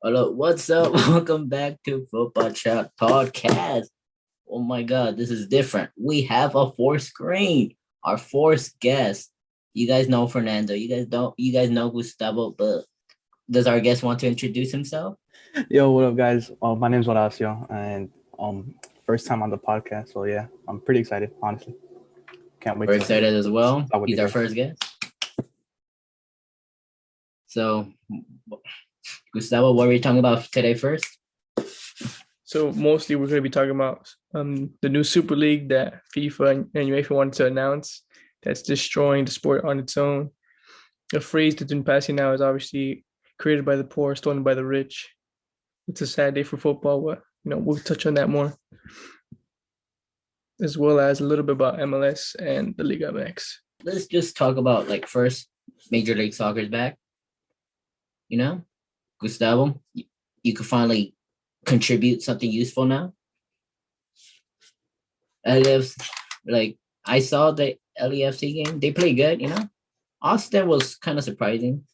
Hello, what's up? Welcome back to Football Chat Podcast. Oh my God, this is different. We have a fourth screen. Our fourth guest. You guys know Fernando. You guys don't. You guys know Gustavo. But does our guest want to introduce himself? Yo, what up, guys? My name's Horacio, and first time on the podcast. So yeah, I'm pretty excited. Honestly, can't wait We're to excited as well. talk with you He's our guys. first guest. So, Gustavo, what are we talking about today first? So mostly we're going to be talking about the new Super League that FIFA and UEFA wanted to announce that's destroying the sport on its own. A phrase that's been passing now is obviously created by the poor, stolen by the rich. It's a sad day for football, but we'll touch on that more, as well as a little bit about MLS and the Liga MX. Let's just talk about like first Major League Soccer's back. Gustavo, you could finally contribute something useful now. LAFC, like I saw the LAFC game. They play good. Austin was kind of surprising.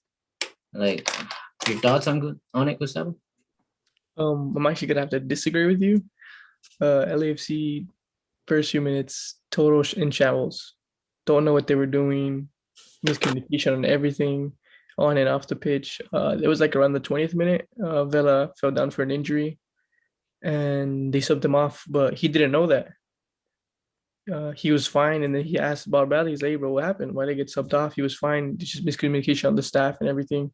Like your thoughts on it, Gustavo? I'm actually gonna have to disagree with you. LAFC first few minutes total in shambles. Don't know what they were doing. Miscommunication on everything, on and off the pitch. It was like around the 20th minute. Vela fell down for an injury, and they subbed him off, but he didn't know that. He was fine, and then he asked Bob Bradley, he's like, "Hey, bro, what happened? Why did I get subbed off?" He was fine. It's just miscommunication on the staff and everything.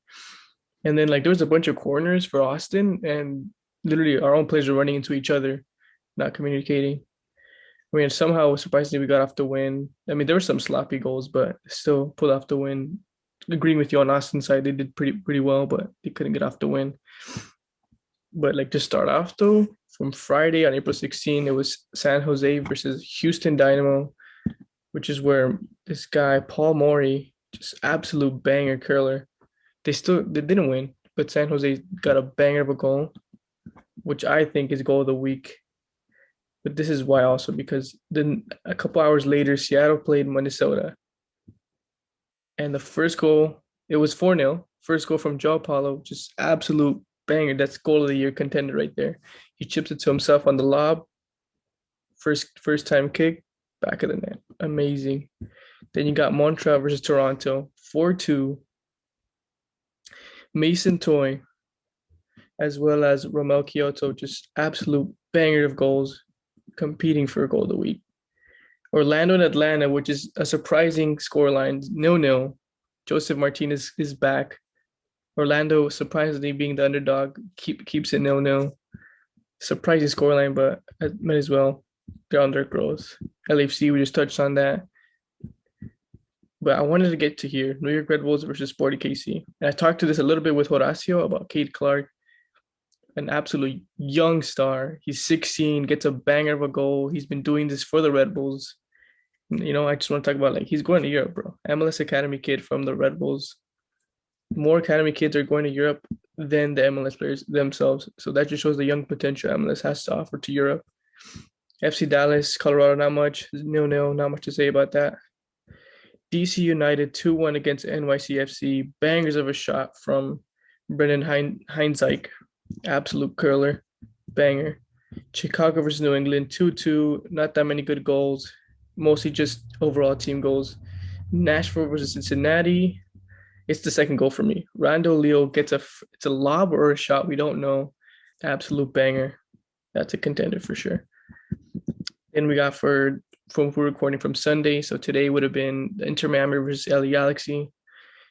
And then like there was a bunch of corners for Austin, and literally our own players were running into each other, not communicating. I mean, somehow surprisingly we got off the win. I mean, there were some sloppy goals, but still pulled off the win. Agreeing with you on Austin's side, they did pretty well, but they couldn't get off the win. But like to start off though, from Friday on April 16, it was San Jose versus Houston Dynamo, which is where this guy Paul Mori, just absolute banger curler. They didn't win, but San Jose got a banger of a goal, which I think is goal of the week. But this is why also because then a couple hours later, Seattle played Minnesota. And the first goal, it was 4-0. First goal from Joao Paulo, just absolute banger. That's goal of the year contender right there. He chips it to himself on the lob. First time kick, back of the net. Amazing. Then you got Montreal versus Toronto, 4-2. Mason Toy, as well as Romel Kyoto, just absolute banger of goals, competing for a goal of the week. Orlando and Atlanta, which is a surprising scoreline, 0-0. Joseph Martinez is back. Orlando, surprisingly being the underdog, keeps it 0-0. Surprising scoreline, but I might as well. They're on their growth. LAFC, we just touched on that. But I wanted to get to here, New York Red Bulls versus Sporting KC. And I talked to this a little bit with Horacio about Cade Clark, an absolute young star. He's 16, gets a banger of a goal. He's been doing this for the Red Bulls. I just want to talk about he's going to Europe, bro. MLS Academy kid from the Red Bulls. More Academy kids are going to Europe than the MLS players themselves. So that just shows the young potential MLS has to offer to Europe. FC Dallas, Colorado, not much. 0-0, not much to say about that. DC United 2-1 against NYCFC. Bangers of a shot from Brendan Heinzike. Absolute curler. Banger. Chicago versus New England 2-2. Not that many good goals. Mostly just overall team goals. Nashville versus Cincinnati. It's the second goal for me. Rando Leo gets it's a lob or a shot. We don't know. Absolute banger. That's a contender for sure. Then we got we're recording from Sunday. So today would have been the Inter Miami versus LA Galaxy.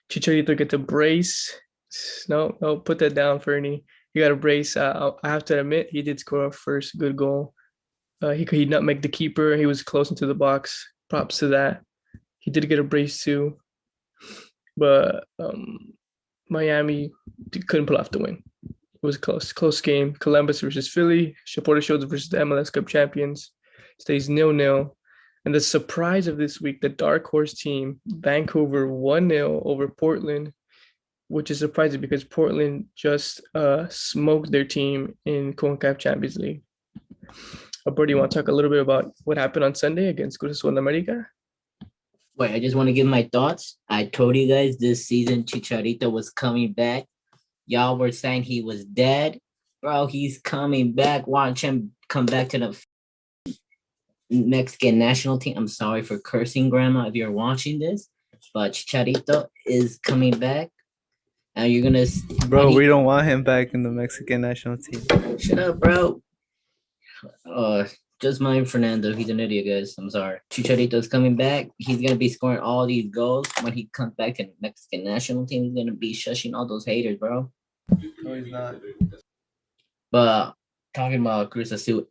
Chicharito gets a brace. No, put that down, Fernie. He got a brace. I have to admit, he did score a first good goal. He could not make the keeper. He was close into the box. Props to that. He did get a brace too. But Miami couldn't pull off the win. It was a close game. Columbus versus Philly. Saporta Shields versus the MLS Cup champions. Stays 0-0. And the surprise of this week, the dark horse team, Vancouver 1-0 over Portland, which is surprising because Portland just smoked their team in CONCACAF Champions League. Alberto, you want to talk a little bit about what happened on Sunday against Cruz Azul America? Wait, I just want to give my thoughts. I told you guys this season Chicharito was coming back. Y'all were saying he was dead. Bro, he's coming back. Watch him come back to the Mexican national team. I'm sorry for cursing, Grandma, if you're watching this, but Chicharito is coming back. And you're gonna, Bro, we don't want him back in the Mexican national team. shut up, bro. Uh, just mind Fernando. He's an idiot, guys. I'm sorry. Chicharito's coming back. He's gonna be scoring all these goals when he comes back to the Mexican national team. He's gonna be shushing all those haters, bro. No, he's not. But talking about Cruz Azul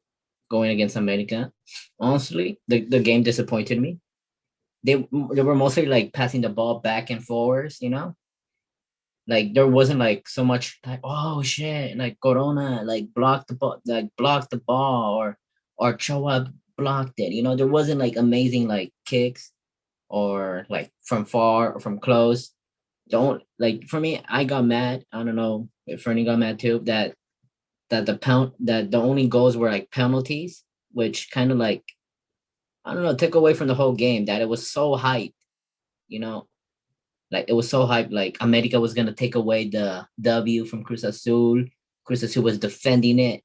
going against America, honestly, the game disappointed me. They were mostly like passing the ball back and forwards, you know. Like there wasn't like so much like oh shit like Corona like blocked the ball or Choa blocked it. You know, there wasn't like amazing like kicks or like from far or from close. Don't like for me, I got mad. I don't know if Fernie got mad too, that the only goals were like penalties, which kind of like I don't know, took away from the whole game that it was so hyped, you know, like it was so hyped, like America was gonna take away the W from Cruz Azul. Cruz Azul was defending it,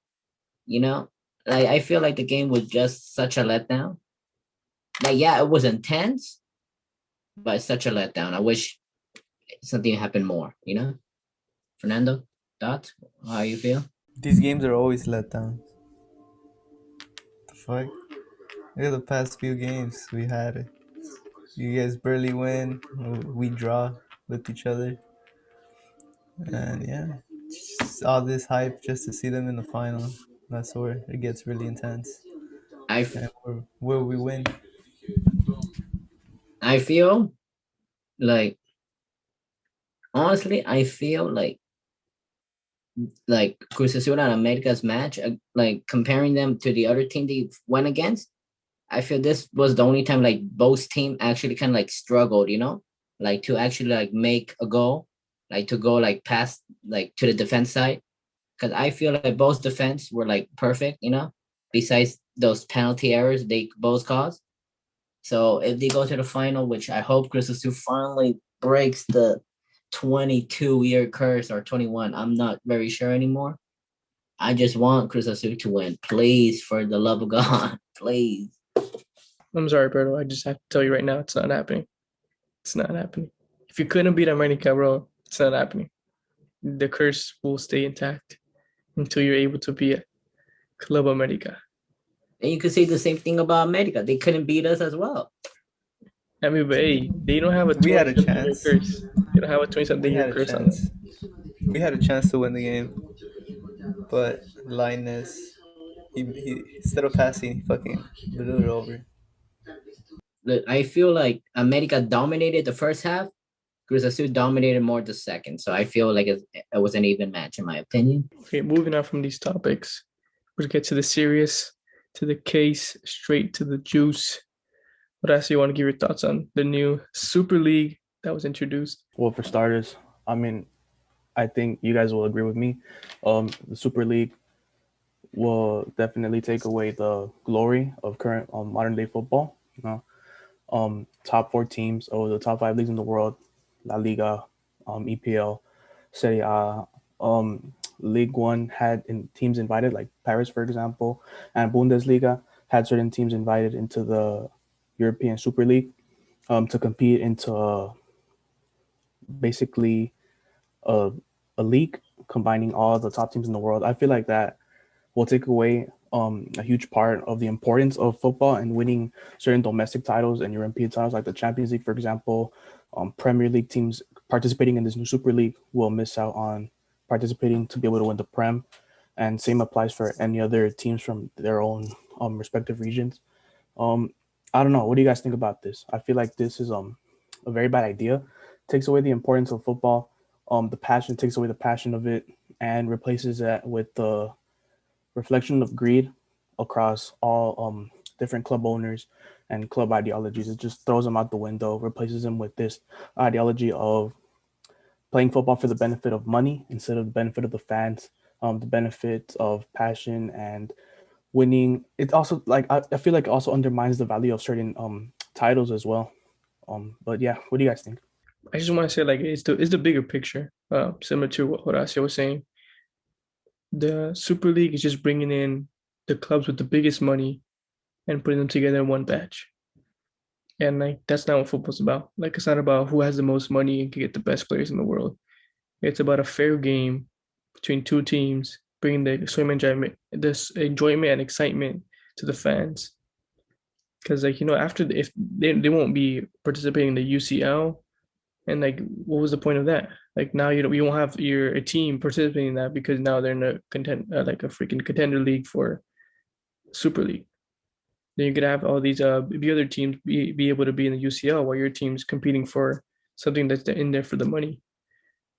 you know. Like I feel like the game was just such a letdown. Like yeah, it was intense, but it's such a letdown. I wish something happened more, you know. Fernando, thoughts? How you feel? These games are always letdowns. The fuck? Look at the past few games we had. You guys barely win. We draw with each other. And yeah, just all this hype just to see them in the final. That's where it gets really intense. I And where we win. I feel like honestly, I feel like Cruz Azul and America's match, like comparing them to the other team they went against. I feel this was the only time like both team actually kind of like struggled, you know, like to actually like make a goal, like to go like past like to the defense side. Because I feel like both defense were like perfect, you know, besides those penalty errors they both caused. So if they go to the final, which I hope Cruz Azul finally breaks the 22-year curse or 21, I'm not very sure anymore. I just want Cruz Azul to win, please, for the love of God, please. I'm sorry, Berto. I just have to tell you right now, it's not happening. It's not happening. If you couldn't beat America, bro, it's not happening. The curse will stay intact until you're able to beat Club America. And you could say the same thing about America. They couldn't beat us as well. I mean, but hey, they don't have a We had a 20-something year chance. curse. They don't have a 20-something We year had a curse on chance. them. We had a chance to win the game. But Linus, he instead of passing, he fucking blew it over. I feel like America dominated the first half. Cruz Azul dominated more the second. So I feel like it was an even match, in my opinion. Okay, moving on from these topics, we'll get to the serious, to the case, straight to the juice. What else do you want to give your thoughts on the new Super League that was introduced? Well, for starters, I mean, I think you guys will agree with me. The Super League will definitely take away the glory of current modern day football. You know, top four teams or the top five leagues in the world, La Liga, EPL, Serie A, League One had teams invited, like Paris, for example, and Bundesliga had certain teams invited into the European Super League to compete into basically a, a league combining all the top teams in the world. I feel like that will take away a huge part of the importance of football and winning certain domestic titles and European titles, like the Champions League, for example. Premier League teams participating in this new Super League will miss out on participating to be able to win the Prem, and same applies for any other teams from their own respective regions. Um, I don't know. What do you guys think about this? I feel like this is a very bad idea. Takes away the importance of football. The passion takes away the passion of it and replaces that with the reflection of greed across all different club owners and club ideologies. It just throws them out the window, replaces them with this ideology of playing football for the benefit of money instead of the benefit of the fans, the benefit of passion and winning. It also like I feel like it also undermines the value of certain titles as well. But yeah, what do you guys think? I just want to say, like, it's the bigger picture. similar to what Horacio was saying. The Super League is just bringing in the clubs with the biggest money and putting them together in one batch. And like that's not what football's about. Like it's not about who has the most money and can get the best players in the world. It's about a fair game between two teams, bringing the this enjoyment and excitement to the fans. Because like after if they won't be participating in the UCL, and like what was the point of that? Like now you won't have a team participating in that because now they're in a like a freaking contender league for Super League. Then you could have all these the other teams be able to be in the UCL while your team's competing for something that's in there for the money.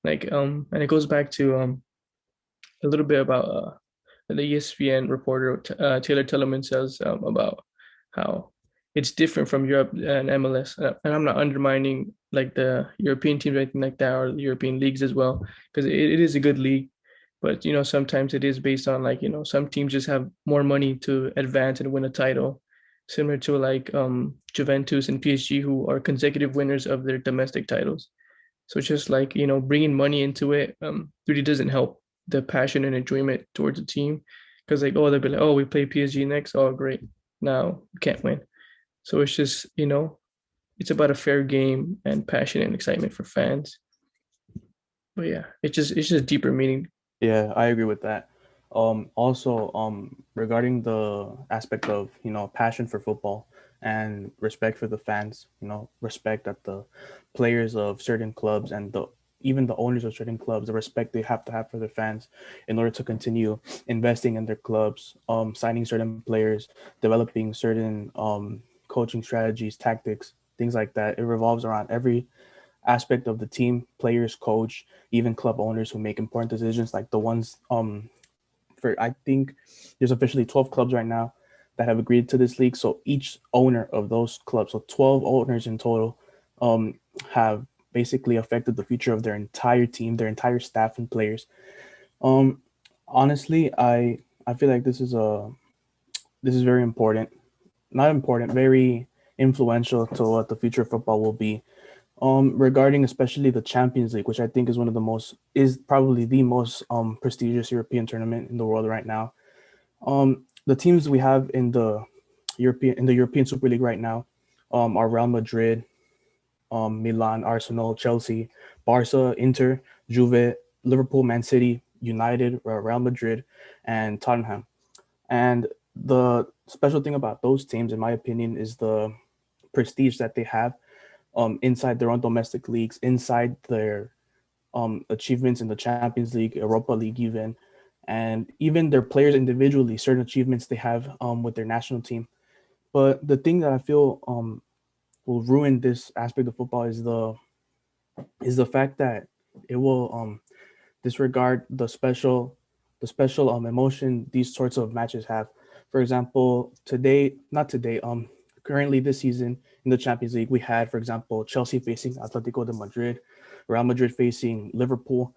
Like and it goes back to a little bit about the ESPN reporter Taylor Tellerman says about how it's different from Europe and MLS. And I'm not undermining like the European teams or anything like that, or the European leagues as well, because it is a good league. But sometimes it is based on like some teams just have more money to advance and win a title, similar to like Juventus and PSG, who are consecutive winners of their domestic titles. So it's just like bringing money into it really doesn't help the passion and enjoyment towards the team, because like they'll be like, oh, we play PSG next, oh great, now we can't win. So it's just it's about a fair game and passion and excitement for fans. But yeah, it's just deeper meaning. Yeah, I agree with that. Also, regarding the aspect of passion for football and respect for the fans, respect that the players of certain clubs and even the owners of certain clubs, the respect they have to have for their fans in order to continue investing in their clubs, signing certain players, developing certain coaching strategies, tactics, things like that. It revolves around every aspect of the team, players, coach, even club owners who make important decisions, like the ones for I think there's officially 12 clubs right now that have agreed to this league. So each owner of those clubs, so 12 owners in total, have basically affected the future of their entire team, their entire staff and players. Um, Honestly, I feel like this is very important, not important, very influential to what the future of football will be. Regarding especially the Champions League, which I think is is probably the most prestigious European tournament in the world right now. The teams we have in the European Super League right now are Real Madrid, Milan, Arsenal, Chelsea, Barca, Inter, Juve, Liverpool, Man City, United, Real Madrid, and Tottenham. And the special thing about those teams, in my opinion, is the prestige that they have inside their own domestic leagues, inside their achievements in the Champions League, Europa League, and even their players individually, certain achievements they have with their national team. But the thing that I feel will ruin this aspect of football is the fact that it will disregard the special emotion these sorts of matches have. For example, not today, currently this season in the Champions League, we had, for example, Chelsea facing Atletico de Madrid, Real Madrid facing Liverpool.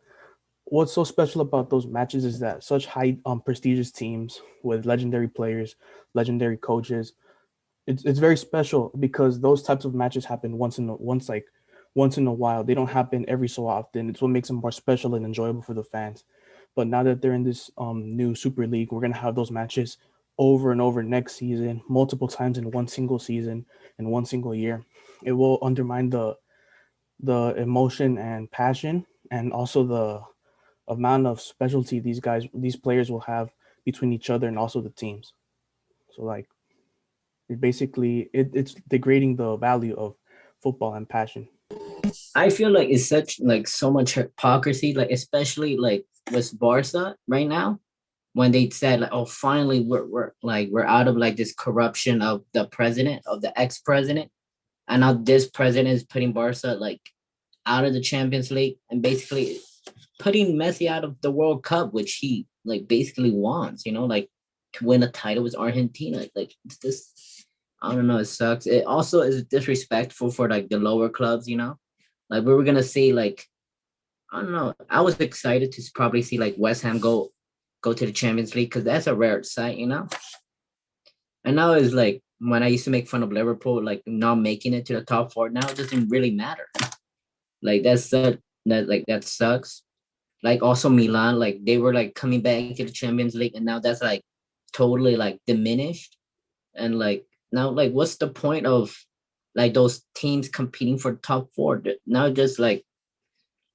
What's so special about those matches is that such high prestigious teams with legendary players, legendary coaches, it's very special because those types of matches happen once in a while. They don't happen every so often. It's what makes them more special and enjoyable for the fans. But now that they're in this new Super League, we're gonna have those matches over and over next season, multiple times in one single season, in one single year. It will undermine the emotion and passion, and also the amount of specialty these players will have between each other and also the teams. So like it's degrading the value of football and passion. I feel like it's such like so much hypocrisy, like especially like with Barca right now, when they said like, oh, finally we're out of like this corruption of the president, of the ex-president, and now this president is putting Barca like out of the Champions League and basically putting Messi out of the World Cup, which he like basically wants, like to win a title with Argentina. Like it's this, I don't know, it sucks. It also is disrespectful for like the lower clubs. Like we were gonna see like, I don't know. I was excited to probably see like West Ham go to the Champions League because that's a rare sight. And now it's like when I used to make fun of Liverpool, like not making it to the top four, now it doesn't really matter. Like that's that sucks. Like also Milan, like they were like coming back to the Champions League, and now that's like totally like diminished. And like now, like what's the point of like those teams competing for top four? Now just like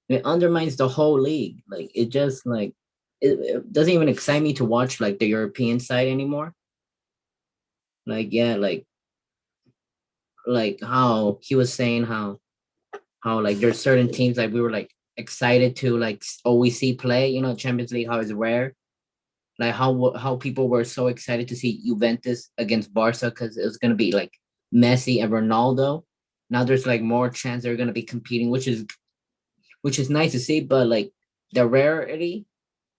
it undermines the whole league. Like it just like it doesn't even excite me to watch like the European side anymore. Like yeah, like how he was saying how like there's certain teams like we were like excited to like always see play. You know, Champions League how it's rare. Like how people were so excited to see Juventus against Barca because it was gonna be like Messi and Ronaldo. Now there's like more chance they're gonna be competing, which is nice to see. But like the rarity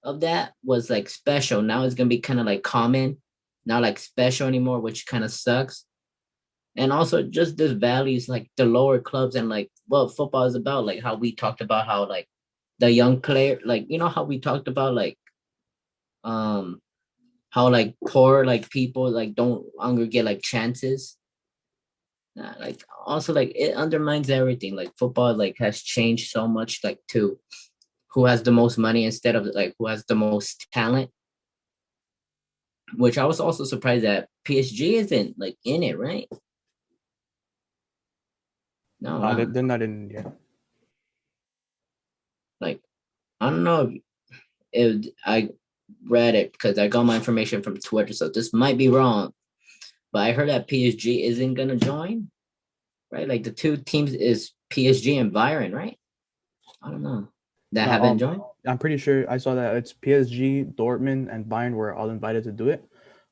of that was like special. Now it's gonna be kind of like common, not like special anymore, which kind of sucks. And also just this values like the lower clubs and like what football is about, like how we talked about how like the young player, like you know how we talked about like um how like poor like people like don't longer get like chances. Like also like it undermines everything. Like football like has changed so much like to who has the most money instead of like who has the most talent. Which I was also surprised that PSG isn't like in it, right? No, No, huh? they're not in yet. Like I don't know if I read it because I got my information from Twitter, so this might be wrong. But I heard that PSG isn't gonna join, right? Like the two teams is PSG and Bayern, right? I don't know. That No, haven't joined. I'm pretty sure I saw that it's PSG, Dortmund, and Bayern were all invited to do it.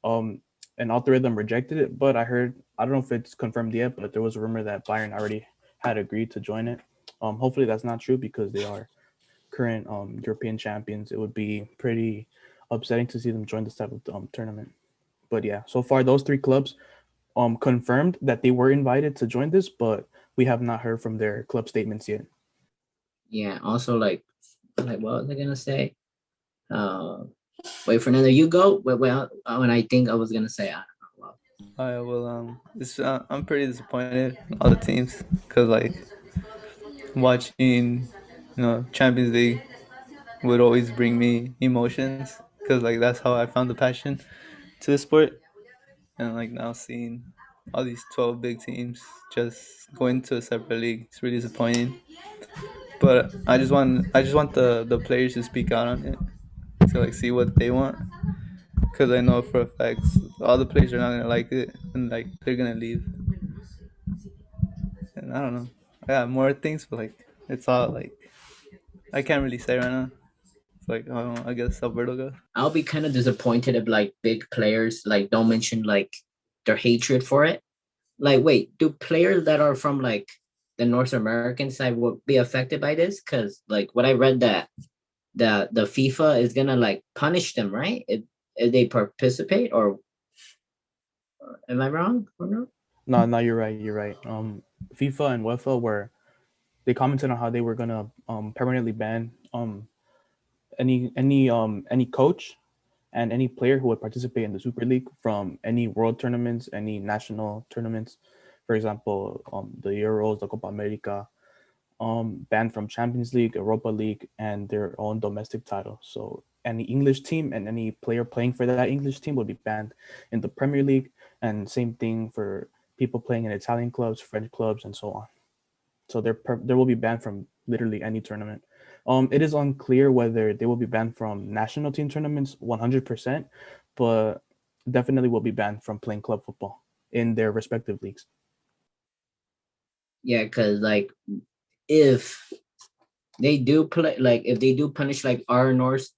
Um, and all three of them rejected it. But I don't know if it's confirmed yet, but there was a rumor that Bayern already had agreed to join it. Hopefully that's not true because they are current European champions. It would be pretty upsetting to see them join this type of tournament. But yeah, so far those three clubs confirmed that they were invited to join this, but we have not heard from their club statements yet. Yeah. Also, like what was I gonna say? Uh, wait, Fernando, you go. Well, when I think I was gonna say, I don't know. Well, Alright, well, I'm pretty disappointed in all the teams because like watching, Champions League would always bring me emotions because like that's how I found the passion to the sport, and like now seeing all these 12 big teams just going to a separate league, it's really disappointing. But I just want the players to speak out on it to like see what they want because I know for a fact all the players are not gonna like it and like they're gonna leave. And I don't know. I got more things, but like it's all like I can't really say right now. It's like I don't know, I guess Alberto go. I'll be kind of disappointed if like big players like don't mention like their hatred for it. Like, wait, do players that are from like the North American side will be affected by this? Because like what I read that the FIFA is gonna like punish them, right? If they participate, or am I wrong or no? No, no, you're right. You're right. FIFA and UEFA were they commented on how they were gonna permanently ban any coach and any player who would participate in the Super League from any world tournaments, any national tournaments, for example, the Euros, the Copa America, banned from Champions League, Europa League, and their own domestic title. So any English team and any player playing for that English team would be banned in the Premier League, and same thing for people playing in Italian clubs, French clubs, and so on. So they will be banned from literally any tournament. It is unclear whether they will be banned from national team tournaments 100%, but definitely will be banned from playing club football in their respective leagues. Yeah, because like if they do play, like if they do punish like our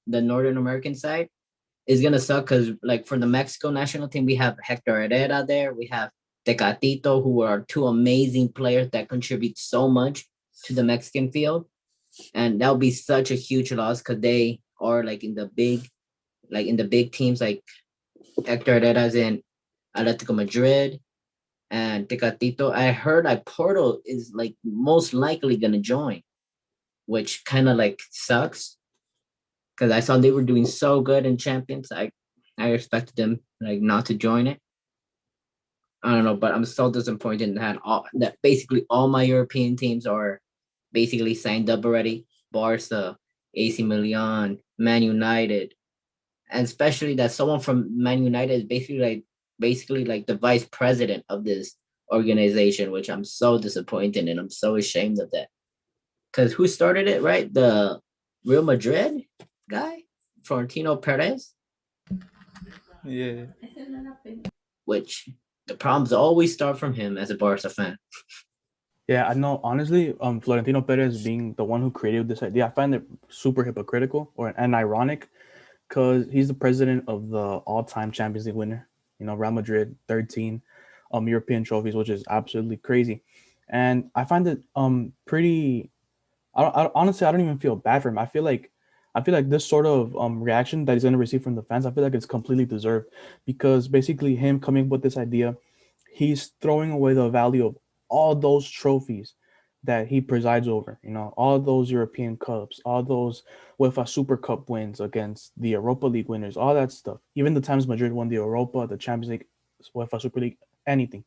the Northern American side, it's gonna suck because like for the Mexico national team, we have Hector Herrera there, we have Tecatito, who are two amazing players that contribute so much to the Mexican field, and that would be such a huge loss because they are like in the big teams like Hector Herrera's in Atletico Madrid and Tecatito. I heard like Porto is like most likely gonna join, which kind of like sucks because I saw they were doing so good in Champions. I expected them like not to join it. I don't know, but I'm so disappointed that basically all my European teams are basically signed up already. Barca, AC Milan, Man United, and especially that someone from Man United is basically like the vice president of this organization, which I'm so disappointed and I'm so ashamed of that. Because who started it, right? The Real Madrid guy, Florentino Perez, Yeah. which the problems always start from him as a Barca fan. Yeah, I know. Honestly, Florentino Perez being the one who created this idea, I find it super hypocritical and ironic, because he's the president of the all-time Champions League winner. Real Madrid, 13 European trophies, which is absolutely crazy. And I find it pretty. Honestly, I don't even feel bad for him. I feel like this sort of reaction that he's going to receive from the fans, I feel like it's completely deserved, because basically him coming up with this idea, he's throwing away the value of all those trophies that he presides over. All those European Cups, all those UEFA Super Cup wins against the Europa League winners, all that stuff. Even the times Madrid won the Europa, the Champions League, UEFA Super League, anything.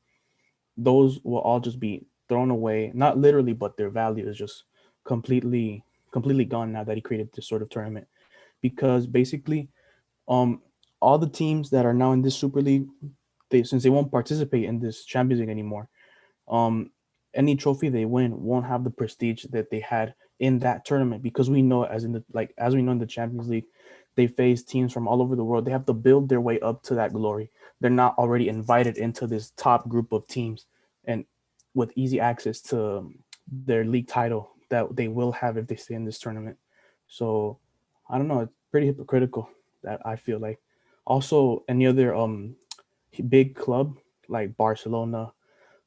Those will all just be thrown away. Not literally, but their value is just completely, completely gone now that he created this sort of tournament. Because basically, um, all the teams that are now in this Super League, since they won't participate in this Champions League anymore, um, any trophy they win won't have the prestige that they had in that tournament, because we know, as we know in the Champions League, they face teams from all over the world. They have to build their way up to that glory. They're not already invited into this top group of teams and with easy access to their league title that they will have if they stay in this tournament. So I don't know, it's pretty hypocritical, that I feel like. Also, any other big club like Barcelona,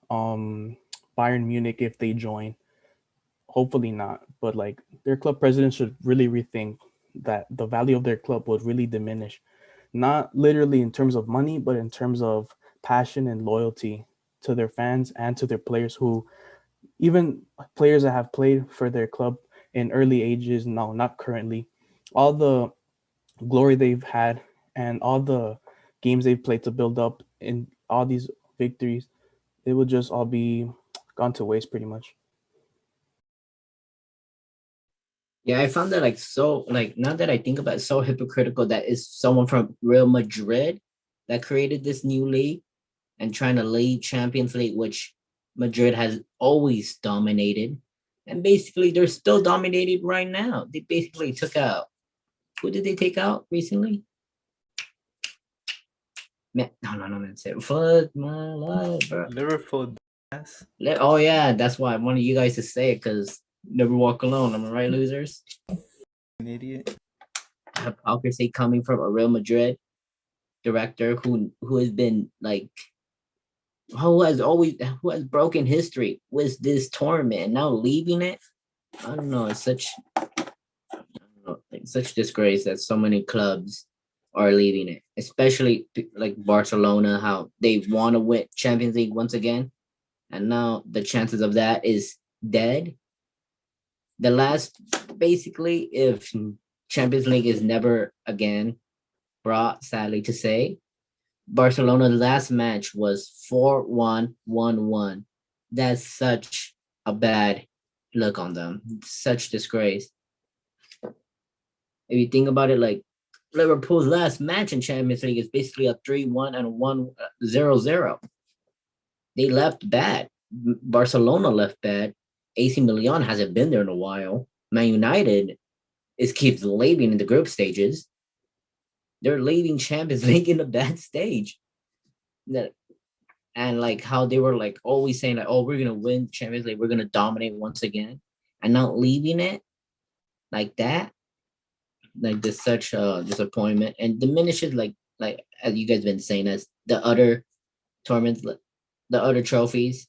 um Bayern Munich, if they join. Hopefully not, but like their club president should really rethink that the value of their club would really diminish, not literally in terms of money, but in terms of passion and loyalty to their fans and to their players, who even players that have played for their club in early ages, no, not currently, all the glory they've had and all the games they've played to build up in all these victories, it would just all be gone to waste pretty much. Yeah, I found that like so like now that I think about it, so hypocritical that it's someone from Real Madrid that created this new league and trying to lead Champions League, which Madrid has always dominated. And basically they're still dominating right now. They basically took out, who did they take out recently? Man, no, that's it. Fuck my life, bro. Liverpool. Ass. Oh yeah, that's why I wanted you guys to say it, because never walk alone. Am I right, losers? An idiot. Hypocrisy coming from a Real Madrid director who has been like who has broken history with this tournament and now leaving it. I don't know. It's such like such disgrace that so many clubs are leaving it, especially like Barcelona. How they want to win Champions League once again, and now the chances of that is dead. The last, basically, if Champions League is never again brought, sadly to say, Barcelona's last match was 4-1, 1-1. That's such a bad look on them. Such disgrace. If you think about it, like Liverpool's last match in Champions League is basically a 3-1 and a 1-0-0. They left bad. Barcelona left bad. AC Milan hasn't been there in a while. Man United keeps leaving in the group stages. They're leaving Champions League in a bad stage. And like how they were like always saying like, oh, we're gonna win Champions League, we're gonna dominate once again, and not leaving it like that, like this such a disappointment and diminishes like as you guys been saying as the other tournaments, the other trophies.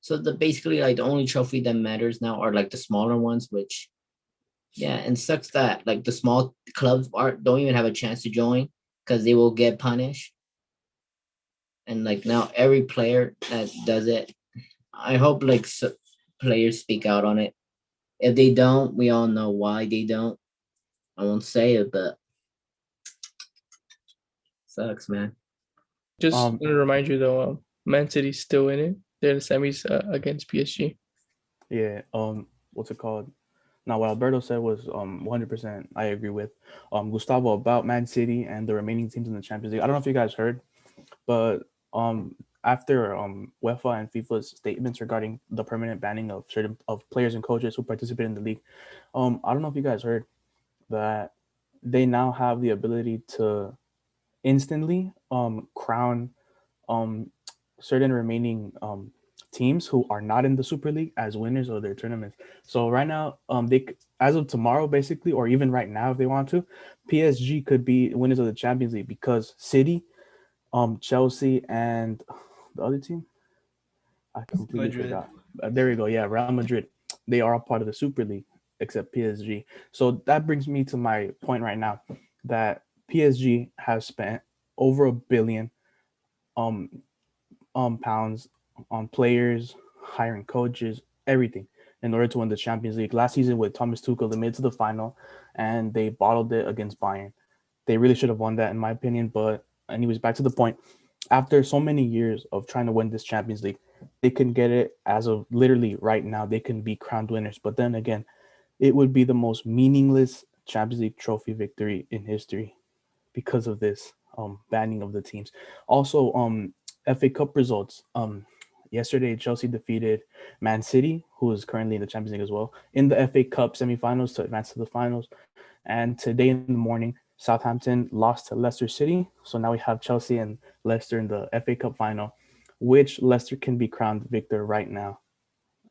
So the basically like the only trophy that matters now are like the smaller ones, which yeah, and sucks that like the small clubs don't even have a chance to join because they will get punished. And like now every player that does it, I hope like players speak out on it. If they don't, we all know why they don't. I won't say it, but sucks, man. Just Um, want to remind you though, Man City's still in it. They're in the semis against PSG. yeah. What's it called? Now, what Alberto said was 100% I agree with. Gustavo, about Man City and the remaining teams in the Champions League. I don't know if you guys heard, but after UEFA and FIFA's statements regarding the permanent banning of certain of players and coaches who participate in the league, I don't know if you guys heard that they now have the ability to instantly crown um, certain remaining teams who are not in the Super League as winners of their tournaments. So right now, as of tomorrow, basically, or even right now, if they want to, PSG could be winners of the Champions League because City, Chelsea, and the other team, I completely Madrid. forgot. There you go. Yeah, Real Madrid. They are a part of the Super League, except PSG. So that brings me to my point right now that PSG has spent over $1 billion um pounds on players, hiring coaches, everything in order to win the Champions League. Last season with Thomas Tuchel, they made it to the final and they bottled it against Bayern. They really should have won that, in my opinion. But anyways, back to the point. After so many years of trying to win this Champions League, they can get it as of literally right now. They can be crowned winners. But then again, it would be the most meaningless Champions League trophy victory in history because of this banning of the teams. Also, FA Cup results. Yesterday, Chelsea defeated Man City, who is currently in the Champions League as well, in the FA Cup semifinals to advance to the finals. And today in the morning, Southampton lost to Leicester City. So now we have Chelsea and Leicester in the FA Cup final, which Leicester can be crowned victor right now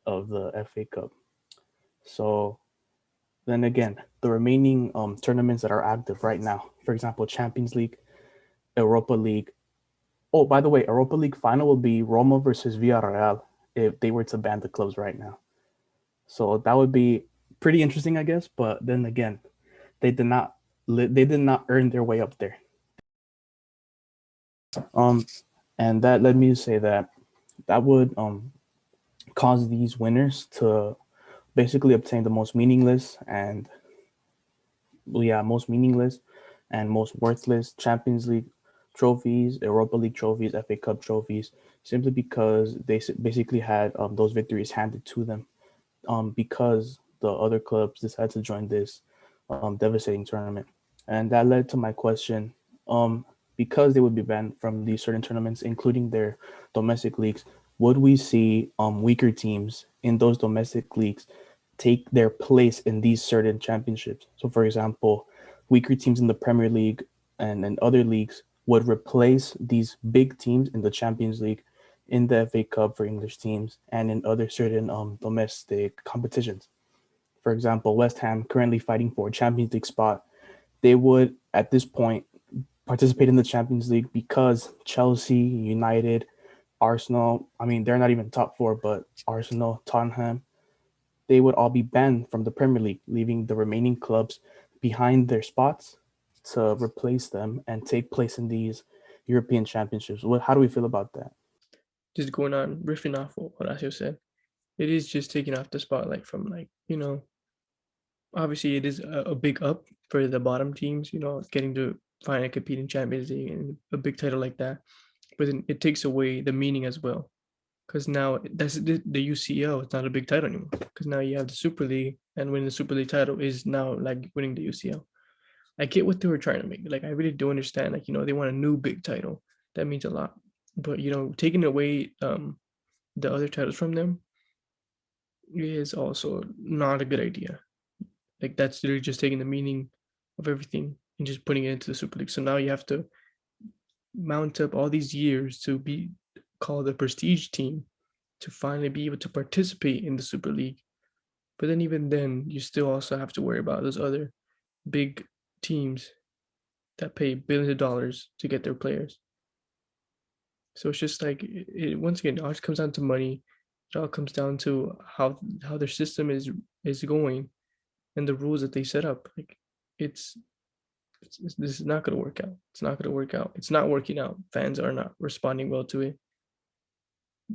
of the FA Cup. So then again, the remaining tournaments that are active right now, for example, Champions League, Europa League. Oh, by the way, Europa League final will be Roma versus Villarreal if they were to ban the clubs right now. So that would be pretty interesting, I guess. But then again, they did not they did not earn their way up there. Um, and that led me to say that that would cause these winners to basically obtain the most meaningless and most meaningless and most worthless Champions League trophies, Europa League trophies, FA Cup trophies, simply because they basically had those victories handed to them because the other clubs decided to join this devastating tournament. And that led to my question. Because they would be banned from these certain tournaments, including their domestic leagues, would we see weaker teams in those domestic leagues take their place in these certain championships? So, for example, weaker teams in the Premier League and other leagues would replace these big teams in the Champions League, in the FA Cup for English teams, and in other certain domestic competitions. For example, West Ham currently fighting for a Champions League spot. They would, at this point, participate in the Champions League because Chelsea, United, Arsenal, I mean, they're not even top four, but Arsenal, Tottenham, they would all be banned from the Premier League, leaving the remaining clubs behind their spots to replace them and take place in these European championships. How do we feel about that? Just going on riffing off what Horacio said, it is just taking off the spotlight from, like, obviously it is a big up for the bottom teams, getting to finally compete in Champions League and a big title like that. But then it takes away the meaning as well, because now that's the UCL. It's not a big title anymore, because now you have the Super League, and winning the Super League title is now like winning the UCL. I get what they were trying to make. Like, I really do understand. Like, they want a new big title. That means a lot. But taking away the other titles from them is also not a good idea. Like, that's literally just taking the meaning of everything and just putting it into the Super League. So now you have to mount up all these years to be called a prestige team to finally be able to participate in the Super League. But then even then, you still also have to worry about those other big teams that pay billions of dollars to get their players. So it's just like, once again, it all comes down to money. It all comes down to how their system is going and the rules that they set up. Like, this is not going to work out. It's not going to work out. It's not working out. Fans are not responding well to it.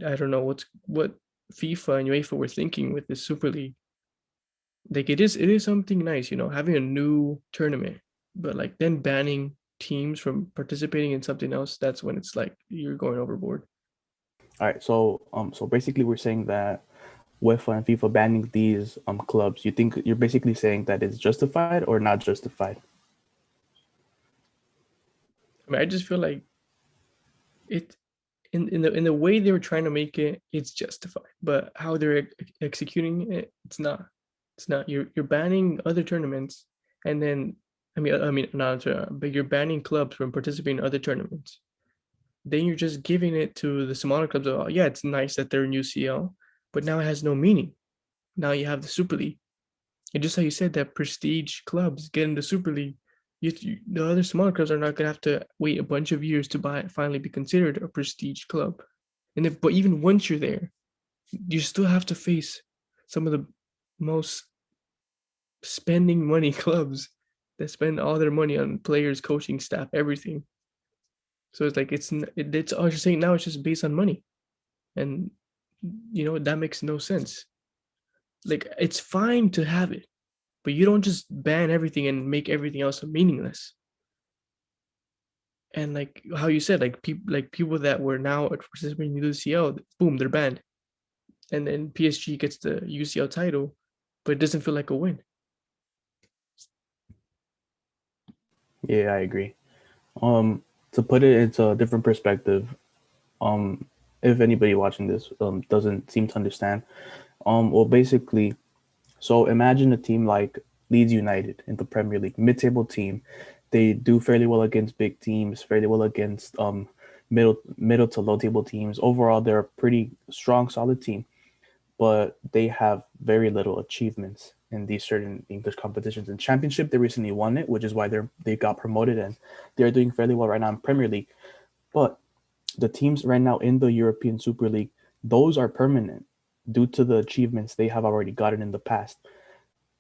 I don't know what FIFA and UEFA were thinking with this Super League. Like, it is something nice, having a new tournament, but like then banning teams from participating in something else, that's when it's like you're going overboard. All right, so basically we're saying that UEFA and FIFA banning these clubs, you think you're basically saying that it's justified or not justified? I mean, I just feel like it in the way they were trying to make it, it's justified. But how they're executing it, it's not. It's not. You're banning other tournaments, and then I mean not, but you're banning clubs from participating in other tournaments. Then you're just giving it to the smaller clubs. Oh, yeah, it's nice that they're in UCL, but now it has no meaning. Now you have the Super League. And just how you said that prestige clubs get in the Super League, the other smaller clubs are not going to have to wait a bunch of years to finally be considered a prestige club. But even once you're there, you still have to face some of the most spending money clubs that spend all their money on players, coaching staff, everything. So it's like it's all you're saying now. It's just based on money, and that makes no sense. Like, it's fine to have it, but you don't just ban everything and make everything else meaningless. And like how you said, like people that were now participating in the UCL, boom, they're banned, and then PSG gets the UCL title, but it doesn't feel like a win. Yeah, I agree. To put it into a different perspective, if anybody watching this doesn't seem to understand, well, basically, so imagine a team like Leeds United in the Premier League, mid-table team. They do fairly well against big teams, fairly well against middle to low table teams. Overall, they're a pretty strong, solid team, but they have very little achievements in these certain English competitions. In Championship, they recently won it, which is why they got promoted and they're doing fairly well right now in Premier League. But the teams right now in the European Super League, those are permanent due to the achievements they have already gotten in the past.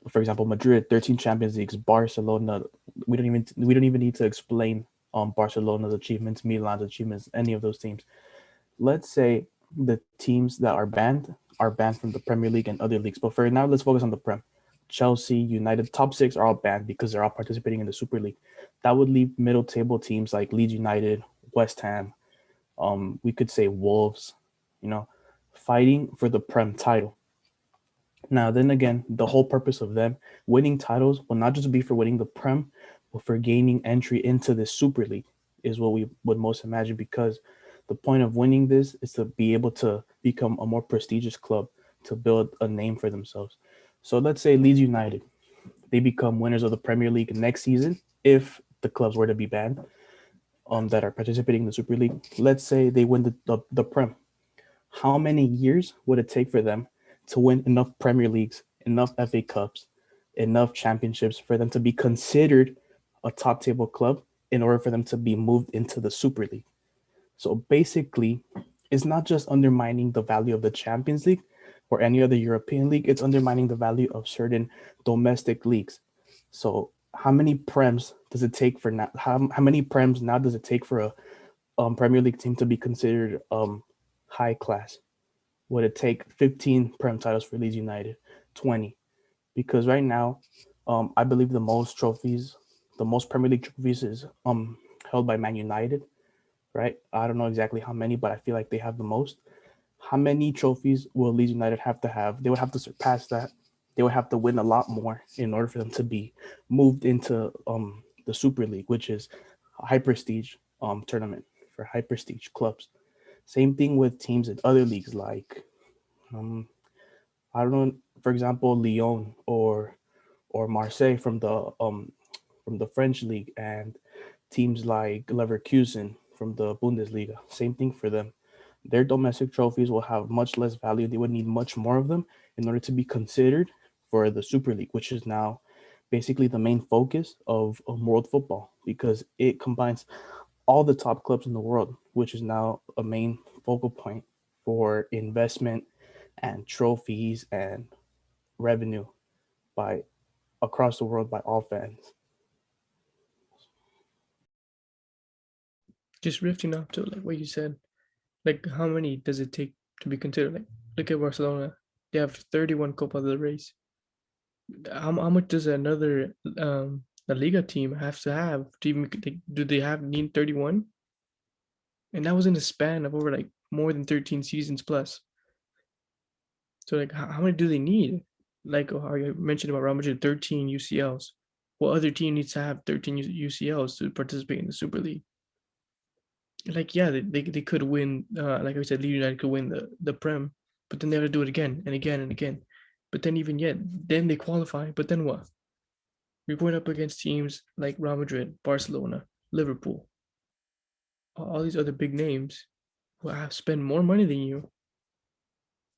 For example, Madrid, 13 Champions Leagues, Barcelona. We don't even need to explain Barcelona's achievements, Milan's achievements, any of those teams. Let's say the teams that are banned from the Premier League and other leagues. But for now, let's focus on the Prem. Chelsea, United, top six are all banned because they're all participating in the Super League. That would leave middle table teams like Leeds United, West Ham, we could say Wolves, fighting for the Prem title. Now, then again, the whole purpose of them winning titles will not just be for winning the Prem, but for gaining entry into the Super League, is what we would most imagine, because the point of winning this is to be able to become a more prestigious club, to build a name for themselves. So let's say Leeds United, they become winners of the Premier League next season if the clubs were to be banned that are participating in the Super League. Let's say they win the Prem. How many years would it take for them to win enough Premier Leagues, enough FA Cups, enough championships for them to be considered a top table club in order for them to be moved into the Super League? So basically, it's not just undermining the value of the Champions League or any other European league, it's undermining the value of certain domestic leagues. So how many prems does it take for now? How many prems now does it take for a Premier League team to be considered high class? Would it take 15 prem titles for Leeds United? 20? Because right now, I believe the most Premier League trophies is held by Man United, right? I don't know exactly how many, but I feel like they have the most. How many trophies will Leeds United have to have? They would have to surpass that. They would have to win a lot more in order for them to be moved into the Super League, which is a high prestige tournament for high prestige clubs. Same thing with teams in other leagues like I don't know, for example, Lyon or Marseille from the French league, and teams like Leverkusen from the Bundesliga. Same thing for them. Their domestic trophies will have much less value. They would need much more of them in order to be considered for the Super League, which is now basically the main focus of world football, because it combines all the top clubs in the world, which is now a main focal point for investment and trophies and revenue by across the world by all fans. Just riffing off to like what you said, like how many does it take to be considered? Like, look at Barcelona, they have 31 Copa del Rey's. How much does another a Liga team have to even do they have need 31? And that was in a span of over like more than 13 seasons plus. So like, how many do they need? Like how you mentioned about Real Madrid, 13 UCLs. What other team needs to have 13 UCLs to participate in the Super League? Like, yeah, they could win. Like I said, Leeds United could win the Prem, but then they have to do it again and again and again. But then even yet, then they qualify. But then what? You're going up against teams like Real Madrid, Barcelona, Liverpool, all these other big names who have spent more money than you.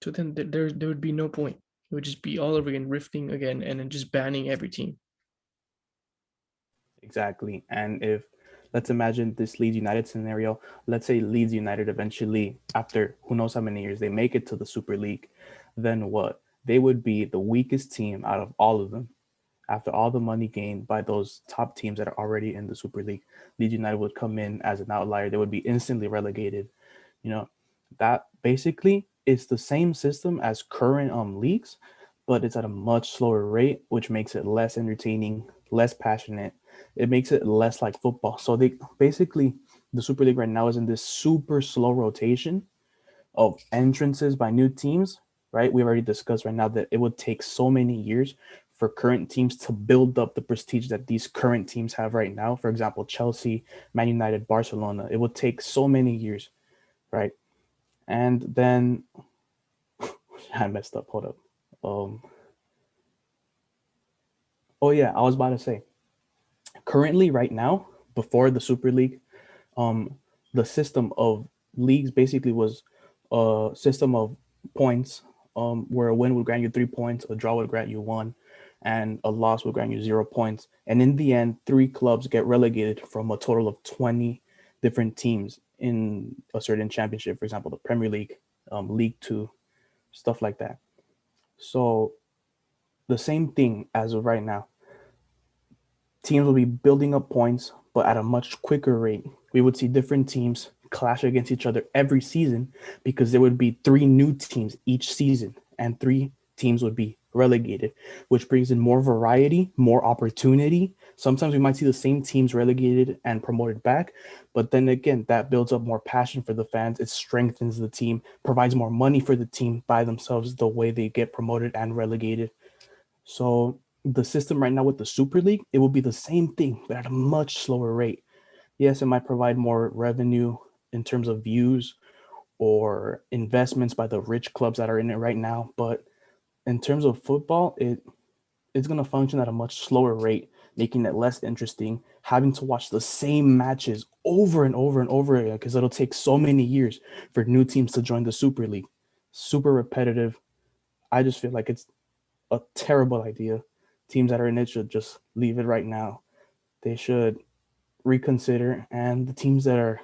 So then there would be no point. It would just be all over again, rifting again, and then just banning every team. Exactly. And if let's imagine this Leeds United scenario, let's say Leeds United eventually, after who knows how many years, they make it to the Super League, then what? They would be the weakest team out of all of them. After all the money gained by those top teams that are already in the Super League, Leeds United would come in as an outlier. They would be instantly relegated. You know, that basically is the same system as current leagues, but it's at a much slower rate, which makes it less entertaining, less passionate. It makes it less like football. So they basically the Super League right now is in this super slow rotation of entrances by new teams, right? We already discussed right now that it would take so many years for current teams to build up the prestige that these current teams have right now. For example, Chelsea, Man United, Barcelona. It would take so many years, right? And then I messed up. Hold up. Um, oh yeah, I was about to say. Currently, right now, before the Super League, um, the system of leagues basically was a system of points, where a win would grant you 3 points, a draw would grant you one, and a loss would grant you 0 points. And in the end, three clubs get relegated from a total of 20 different teams in a certain championship. For example, the Premier League, League Two, stuff like that. So the same thing as of right now. Teams will be building up points, but at a much quicker rate. We would see different teams clash against each other every season because there would be three new teams each season and three teams would be relegated, which brings in more variety, more opportunity. Sometimes we might see the same teams relegated and promoted back, but then again, that builds up more passion for the fans. It strengthens the team, provides more money for the team by themselves the way they get promoted and relegated. So the system right now with the Super League, it will be the same thing, but at a much slower rate. Yes, it might provide more revenue in terms of views or investments by the rich clubs that are in it right now, but in terms of football, it's going to function at a much slower rate, making it less interesting, having to watch the same matches over and over and over again because it'll take so many years for new teams to join the Super League. Super repetitive. I just feel like it's a terrible idea. Teams that are in it should just leave it right now. They should reconsider, and the teams that are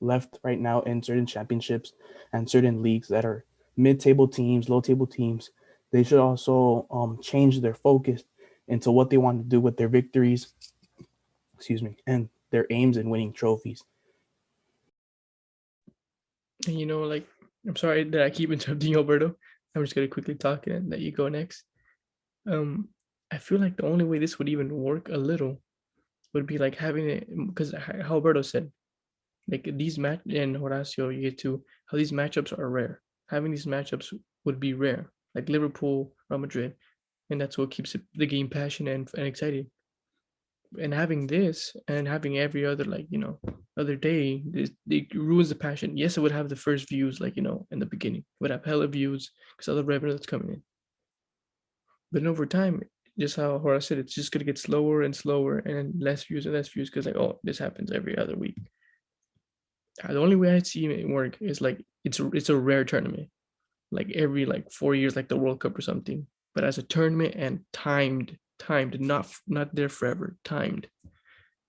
left right now in certain championships and certain leagues that are mid-table teams, low-table teams, they should also change their focus into what they want to do with their victories, and their aims in winning trophies. And like, I'm sorry that I keep interrupting you, Alberto. I'm just gonna quickly talk and let you go next. I feel like the only way this would even work a little would be like having it, because how Alberto said, like these match and Horacio, you get to how these matchups are rare. Having these matchups would be rare, like Liverpool, Real Madrid, and that's what keeps the game passionate and exciting. And having this and having every other other day, it ruins the passion. Yes, it would have the first views, like in the beginning, it would have hella views because of the revenue that's coming in. But over time, just how Horace said, it's just gonna get slower and slower and less views and less views because oh, this happens every other week. The only way I see it work is like it's a rare tournament, like every 4 years, like the World Cup or something. But as a tournament and timed, not there forever, timed.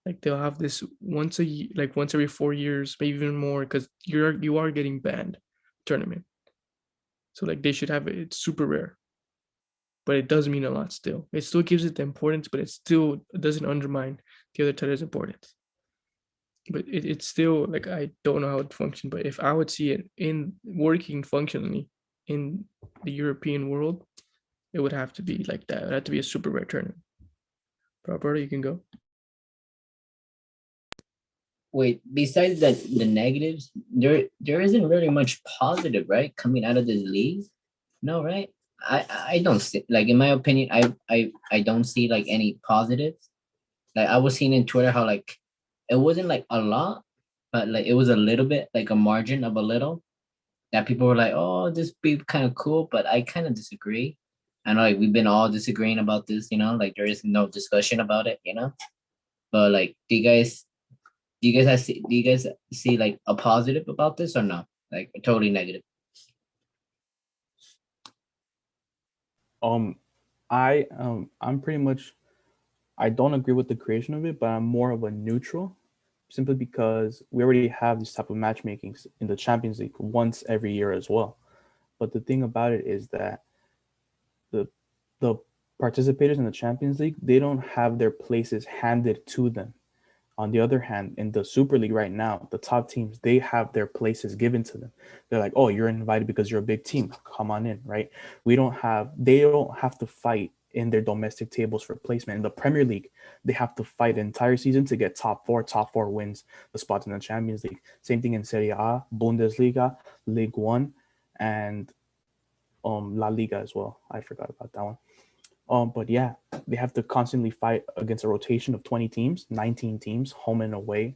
Like they'll have this once a year, like once every 4 years, maybe even more, because you are getting banned tournament. So like they should have it. It's super rare, but it does mean a lot still. It still gives it the importance, but it still doesn't undermine the other title's importance. But it's still like I don't know how it functions, but if I would see it in working functionally in the European world, it would have to be like that. It would have to be a super rare tournament. But Alberto, you can go. Wait, besides the negatives, there isn't really much positive, right, coming out of this league. No, right? I don't see, like, in my opinion, I don't see like any positives. Like I was seeing in Twitter how like it wasn't like a lot, but like it was a little bit, like a margin of a little, that people were like, oh, this be kind of cool, but I kind of disagree. I know like we've been all disagreeing about this, like there is no discussion about it. But like, do you guys see like a positive about this or no? Like totally negative. Um, I'm pretty much I don't agree with the creation of it, but I'm more of a neutral, simply because we already have this type of matchmakings in the Champions League once every year as well. But the thing about it is that the the participators in the Champions League, they don't have their places handed to them. On the other hand, in the Super League right now, the top teams, they have their places given to them. They're like, oh, you're invited because you're a big team. Come on in, right? They don't have to fight in their domestic tables for placement. In the Premier League, they have to fight the entire season to get top four wins, the spots in the Champions League. Same thing in Serie A, Bundesliga, League One, and La Liga as well. I forgot about that one. But yeah, they have to constantly fight against a rotation of 20 teams, 19 teams, home and away,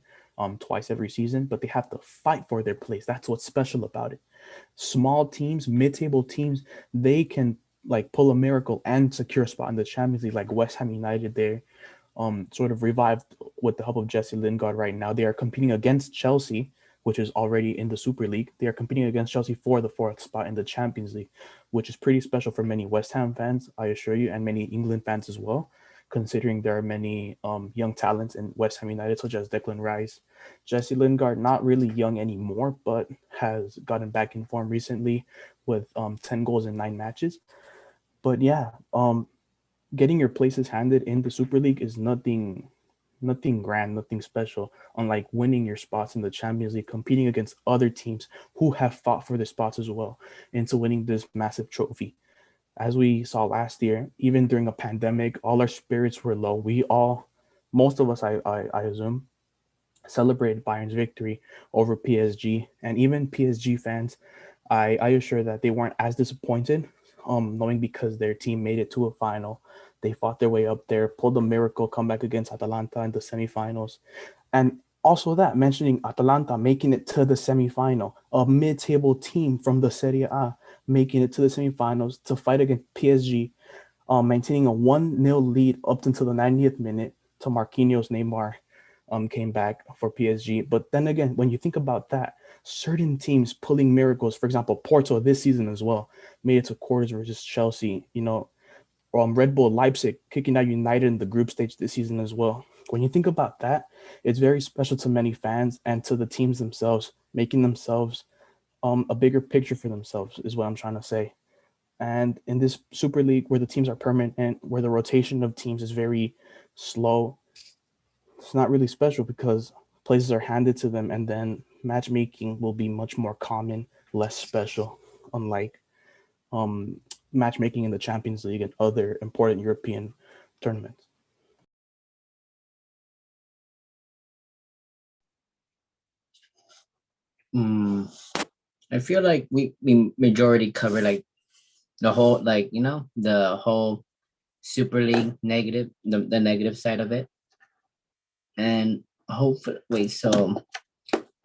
twice every season. But they have to fight for their place. That's what's special about it. Small teams, mid-table teams, they can like pull a miracle and secure a spot in the Champions League, like West Ham United. There, sort of revived with the help of Jesse Lingard right now. They are competing against Chelsea, which is already in the Super League. They are competing against Chelsea for the fourth spot in the Champions League, which is pretty special for many West Ham fans, I assure you, and many England fans as well, considering there are many young talents in West Ham United, such as Declan Rice. Jesse Lingard, not really young anymore, but has gotten back in form recently with 10 goals in 9 matches. But yeah, getting your places handed in the Super League is nothing grand, nothing special, unlike winning your spots in the Champions League, competing against other teams who have fought for their spots as well into winning this massive trophy. As we saw last year, even during a pandemic, all our spirits were low. Most of us, I assume, celebrated Bayern's victory over PSG, and even PSG fans, I assure that they weren't as disappointed, knowing because their team made it to a final. They fought their way up there, pulled a miracle comeback against Atalanta in the semifinals, and also that mentioning Atalanta making it to the semifinal, a mid-table team from the Serie A making it to the semifinals to fight against PSG, maintaining a 1-0 lead up until the 90th minute to Marquinhos Neymar came back for PSG. But then again, when you think about that, certain teams pulling miracles, for example, Porto this season as well, made it to quarters versus Chelsea, Red Bull Leipzig kicking out United in the group stage this season as well. When you think about that, it's very special to many fans and to the teams themselves, making themselves a bigger picture for themselves, is what I'm trying to say. And in this Super League, where the teams are permanent, where the rotation of teams is very slow, it's not really special because places are handed to them, and then matchmaking will be much more common, less special, unlike um, matchmaking in the Champions League and other important European tournaments. Mm, I feel like we majority cover like the whole, like, the whole Super League negative, the negative side of it. And hopefully, wait, so,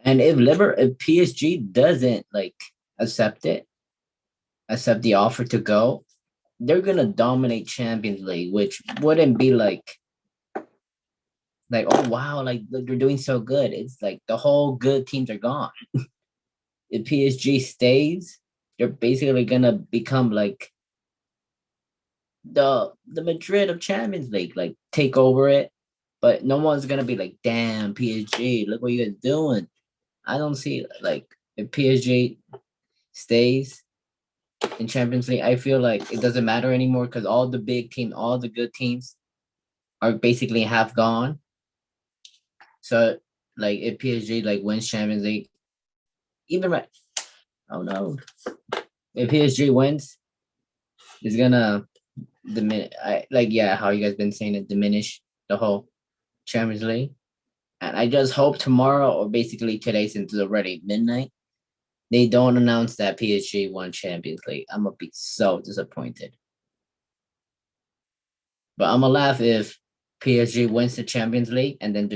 and if PSG doesn't like accept it, accept the offer to go, they're gonna dominate Champions League, which wouldn't be like, oh wow, like they're doing so good. It's like the whole good teams are gone. If PSG stays, they're basically gonna become like the Madrid of Champions League, like take over it. But no one's gonna be like, damn, PSG, look what you guys doing. I don't see, like, if PSG stays in Champions League, I feel like it doesn't matter anymore because all the big teams, all the good teams are basically half gone. So like if PSG like wins Champions League, even right, oh no, if PSG wins, it's gonna diminish. I like, yeah, how you guys been saying it, diminish the whole Champions League. And I just hope tomorrow, or basically today, since it's already midnight, they don't announce that PSG won Champions League, I'm gonna be so disappointed. But I'm gonna laugh if PSG wins the Champions League and then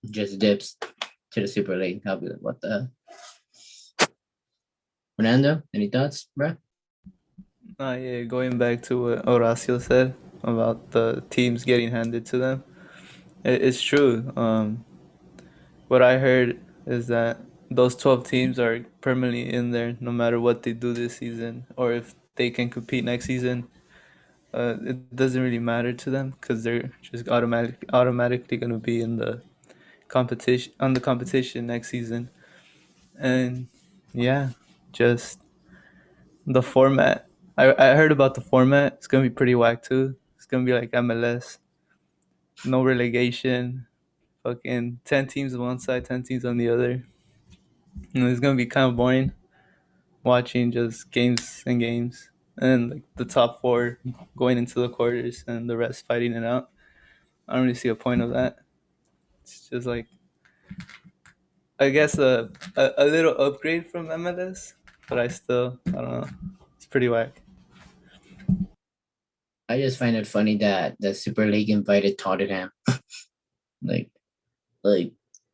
just dips to the Super League. I'll be like, what the? Fernando, any thoughts, bro? Yeah, going back to what Horacio said about the teams getting handed to them, it's true. What I heard is that those 12 teams are permanently in there no matter what they do this season or if they can compete next season. It doesn't really matter to them because they're just automatically going to be in the competition next season. And yeah, just the format. I heard about the format. It's gonna be pretty whack too. It's gonna be like MLS, no relegation, fucking 10 teams on one side, 10 teams on the other. And it's gonna be kind of boring watching just games and games, and like the top four going into the quarters and the rest fighting it out. I don't really see a point of that. It's just like I guess a little upgrade from MLS, but I don't know. It's pretty whack. I just find it funny that the Super League invited Tottenham. like, like,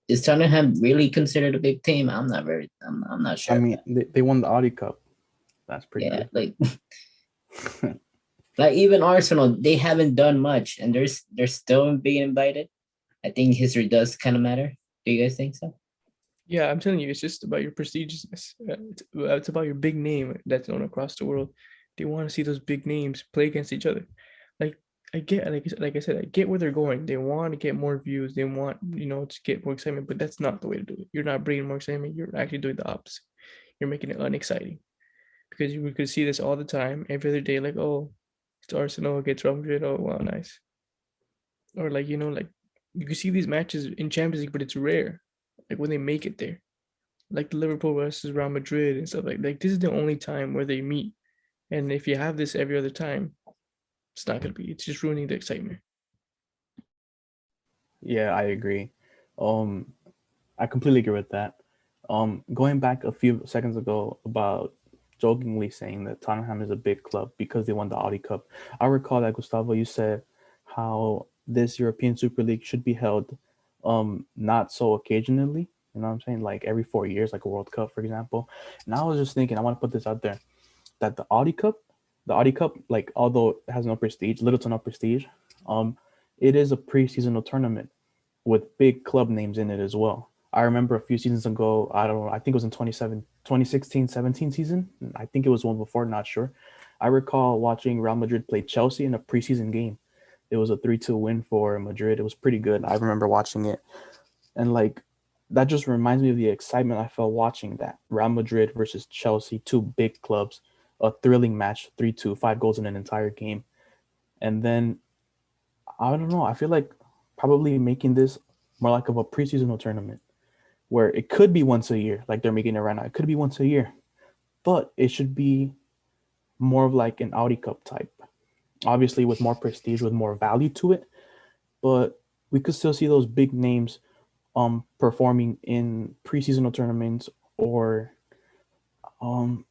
is Tottenham really considered a big team? I'm not I sure. mean, they won the Audi Cup. That's pretty Yeah, good. like even Arsenal, they haven't done much, and they're still being invited. I think history does kind of matter. Do you guys think so? Yeah, I'm telling you, it's just about your prestigiousness. It's about your big name that's known across the world. They want to see those big names play against each other. Like I get, like I said, I get where they're going. They want to get more views. They want, to get more excitement. But that's not the way to do it. You're not bringing more excitement. You're actually doing the opposite. You're making it unexciting because we could see this all the time, every other day. Like, oh, it's Arsenal against Real Madrid. Oh, wow, nice. Or like like you can see these matches in Champions League, but it's rare. Like when they make it there, like the Liverpool versus Real Madrid and stuff like this is the only time where they meet. And if you have this every other time, it's not gonna be. It's just ruining the excitement. Yeah, I agree. Um, I completely agree with that. Going back a few seconds ago about jokingly saying that Tottenham is a big club because they won the Audi Cup. I recall that Gustavo, you said how this European Super League should be held not so occasionally. You know what I'm saying? Like every 4 years, like a World Cup, for example. And I was just thinking, I want to put this out there that the Audi Cup, like although it has no prestige, little to no prestige, it is a pre-seasonal tournament with big club names in it as well. I remember a few seasons ago, I don't know, I think it was in 2016-17 season. I think it was one before, not sure. I recall watching Real Madrid play Chelsea in a preseason game. It was a 3-2 win for Madrid. It was pretty good. I remember watching it. And like that just reminds me of the excitement I felt watching that. Real Madrid versus Chelsea, two big clubs, a thrilling match, 3-2, 5 goals in an entire game. And then I don't know, I feel like probably making this more like of a preseasonal tournament where it could be once a year, like they're making it right now. It could be once a year, but it should be more of like an Audi Cup type. Obviously, with more prestige, with more value to it, but we could still see those big names performing in preseasonal tournaments or um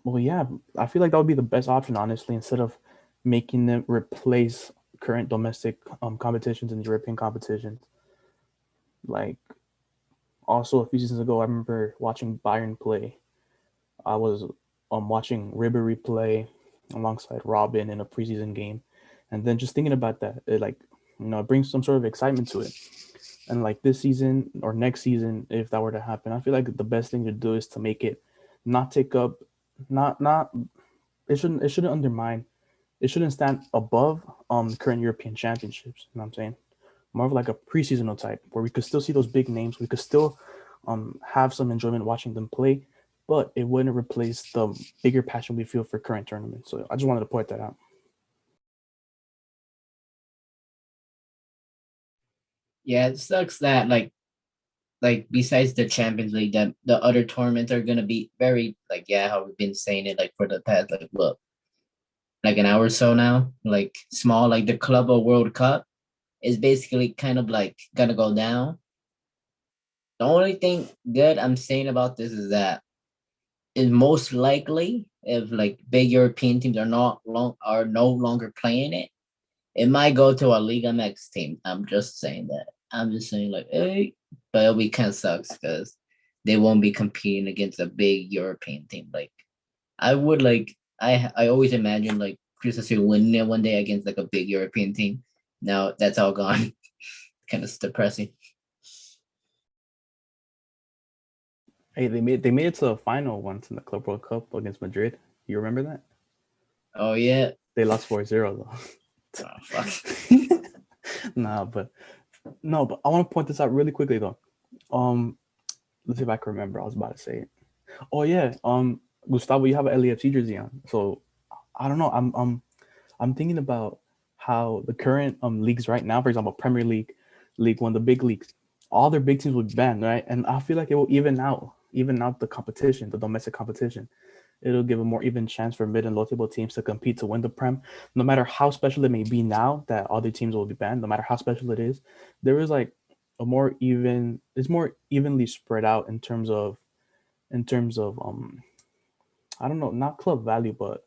well yeah, I feel like that would be the best option honestly instead of making them replace current domestic competitions and European competitions. Like also a few seasons ago I remember watching Bayern play. I was watching Ribery play alongside Robin in a preseason game, and then just thinking about that, it like it brings some sort of excitement to it. And like this season or next season, if that were to happen, I feel like the best thing to do is to make it not take up, not it shouldn't undermine, it shouldn't stand above current European championships. You know what I'm saying? More of like a preseasonal type where we could still see those big names. We could still have some enjoyment watching them play, but it wouldn't replace the bigger passion we feel for current tournaments. So I just wanted to point that out. Yeah, it sucks that like besides the Champions League, that the other tournaments are gonna be very like yeah, how we've been saying it like for the past like what like an hour or so now, like small like the Club of World Cup is basically kind of like gonna go down. The only thing good I'm saying about this is that is most likely if like big European teams are no longer playing it, it might go to a Liga MX team. I'm just saying that. I'm just saying like, hey, but it'll be kind of sucks because they won't be competing against a big European team. Like I would like I always imagine like Cruz Azul winning it one day against like a big European team. Now that's all gone. Kind of depressing. Hey, they made it to the final once in the Club World Cup against Madrid. You remember that? Oh yeah. They lost 4-0 though. Oh, fuck. Nah, but no, but I want to point this out really quickly though. Let's see if I can remember. I was about to say it. Oh yeah. Gustavo, you have an LAFC jersey on. So I don't know. I'm thinking about how the current leagues right now, for example, Premier League, League One, the big leagues, all their big teams will be banned, right? And I feel like it will even out the competition, the domestic competition. It'll give a more even chance for mid and low table teams to compete to win the Prem. No matter how special it may be now that other teams will be banned, no matter how special it is, there is like a more even. It's more evenly spread out in terms of I don't know, not club value, but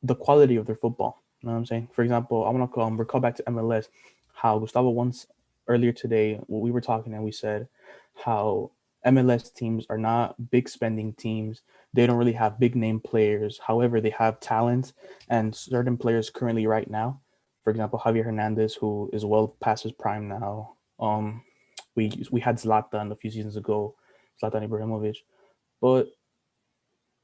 the quality of their football. You know what I'm saying? For example, I want to recall back to MLS, how Gustavo once earlier today, we were talking and we said how MLS teams are not big spending teams. They don't really have big name players. However, they have talent and certain players currently right now. For example, Javier Hernandez, who is well past his prime now. We had Zlatan a few seasons ago, Zlatan Ibrahimovic, but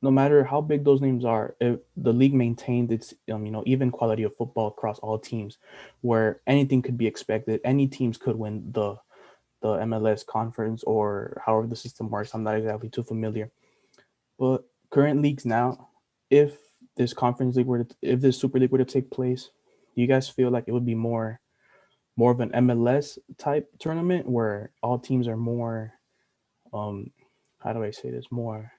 no matter how big those names are, if the league maintained its even quality of football across all teams, where anything could be expected, any teams could win the MLS conference or however the system works. I'm not exactly too familiar, but current leagues now, if if this Super League were to take place, do you guys feel like it would be more of an MLS type tournament where all teams are more how do I say this, more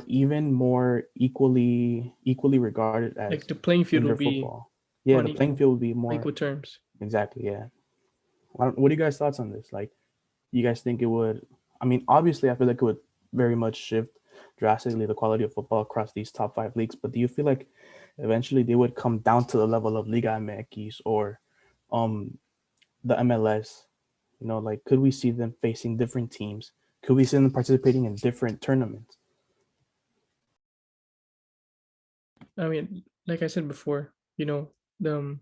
even, more equally regarded as Like the playing field will Premier be football. Yeah, on the playing field would be more equal terms. exactly. Yeah. What are you guys' thoughts on this? Like, you guys think it would? I mean, obviously, I feel like it would very much shift drastically the quality of football across these top five leagues. But do you feel like eventually they would come down to the level of Liga MX or um the MLS? Like, could we see them facing different teams? Could we see them participating in different tournaments? I mean, like I said before, the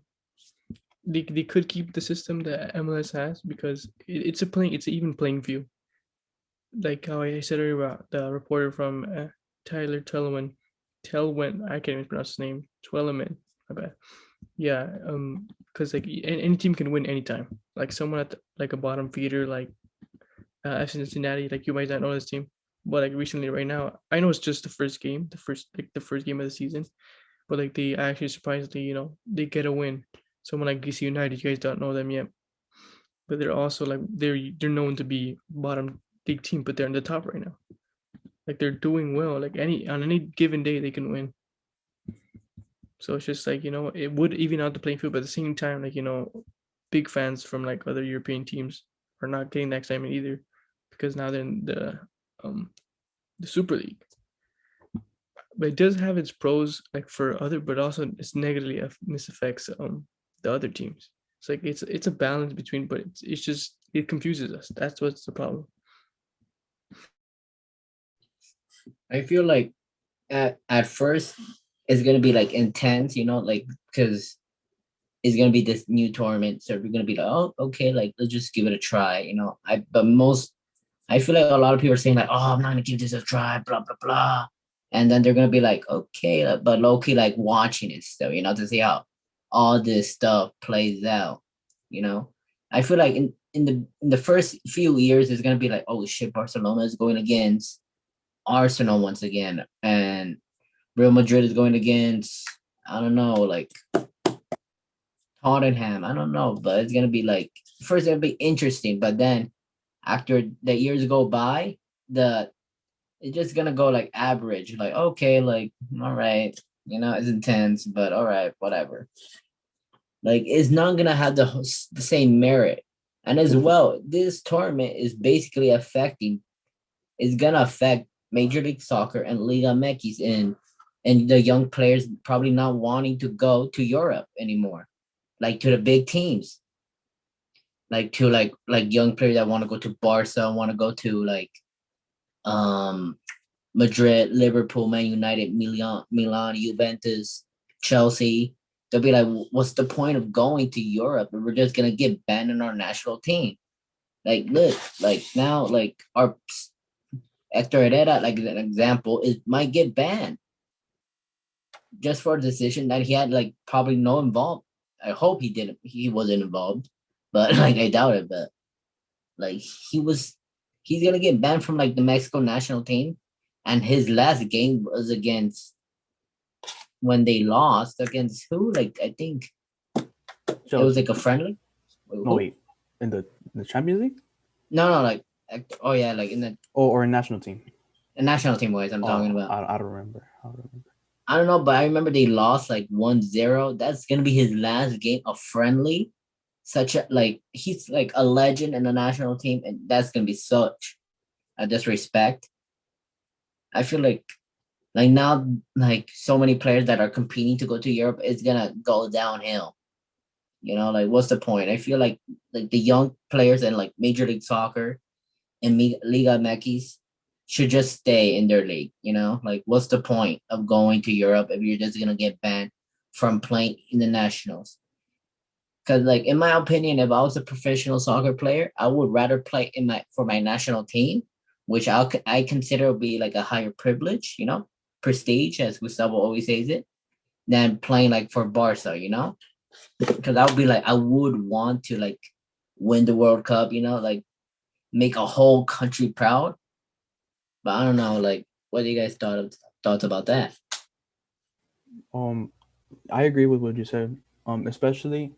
they could keep the system that MLS has because it's an even playing field. Like how I said earlier about the reporter from Tyler Telwin, I can't even pronounce his name, Twelleman, my bad. Yeah, because like any team can win anytime. Like someone at like a bottom feeder, like FC Cincinnati, like you might not know this team, but like recently, right now, I know it's just the first game, the first game of the season, but like they actually surprisingly, they get a win. Someone like DC United, you guys don't know them yet, but they're also like they're known to be bottom league team, but they're in the top right now. Like they're doing well. Like on any given day they can win. So it's just like it would even out the playing field, but at the same time, like big fans from like other European teams are not getting that excitement either, because now they're in the Super League. But it does have its pros, like for other, but also it's negatively misaffects the other teams. It's like it's a balance between, but it's just it confuses us. That's what's the problem. I feel like at first it's gonna be like intense, like because it's gonna be this new tournament, so we're gonna be like, oh, okay, like let's just give it a try, I feel like a lot of people are saying like, oh, I'm not gonna give this a try, blah blah blah, and then they're gonna be like, okay, but low key like watching it still, to see how all this stuff plays out, you know. I feel like in the first few years, it's gonna be like, oh shit, Barcelona is going against Arsenal once again, and Real Madrid is going against, I don't know, like Tottenham. I don't know, but it's gonna be like first it'll be interesting, but then after the years go by, the it's just gonna go like average, like okay, like all right, it's intense, but all right, whatever. Like it's not gonna have the same merit, and as well, this tournament is basically it's gonna affect Major League Soccer and Liga MX and the young players probably not wanting to go to Europe anymore, like to the big teams, like to like young players that want to go to Barca, want to go to like um Madrid, Liverpool, Man United, Milan, Juventus, Chelsea. They'll be like, what's the point of going to Europe if we're just gonna get banned in our national team? Like, look, like now, like our Hector Herrera, like an example, it might get banned just for a decision that he had like probably no involved. I hope he wasn't involved, but like I doubt it. But like he's gonna get banned from like the Mexico national team, and his last game was against when they lost against who? Like I think it was like a friendly. No, wait, in the Champions League? No, like oh yeah, like in the or a national team. The national team wise, I'm talking about. I don't remember. I don't know, but I remember they lost like 1-0. That's gonna be his last game, a friendly. Such a like he's like a legend in the national team, and that's gonna be such a disrespect. I feel like now like so many players that are competing to go to Europe is gonna go downhill. Like what's the point? I feel like the young players in like Major League Soccer and Liga MX should just stay in their league. Like what's the point of going to Europe if you're just gonna get banned from playing in the nationals? Because like in my opinion, if I was a professional soccer player, I would rather play for my national team, which I consider would be like a higher privilege, prestige, as Gustavo always says it, than playing like for Barca, because I would be like I would want to like win the World Cup, like make a whole country proud. But I don't know, like, what do you guys thoughts about that? I agree with what you said. Especially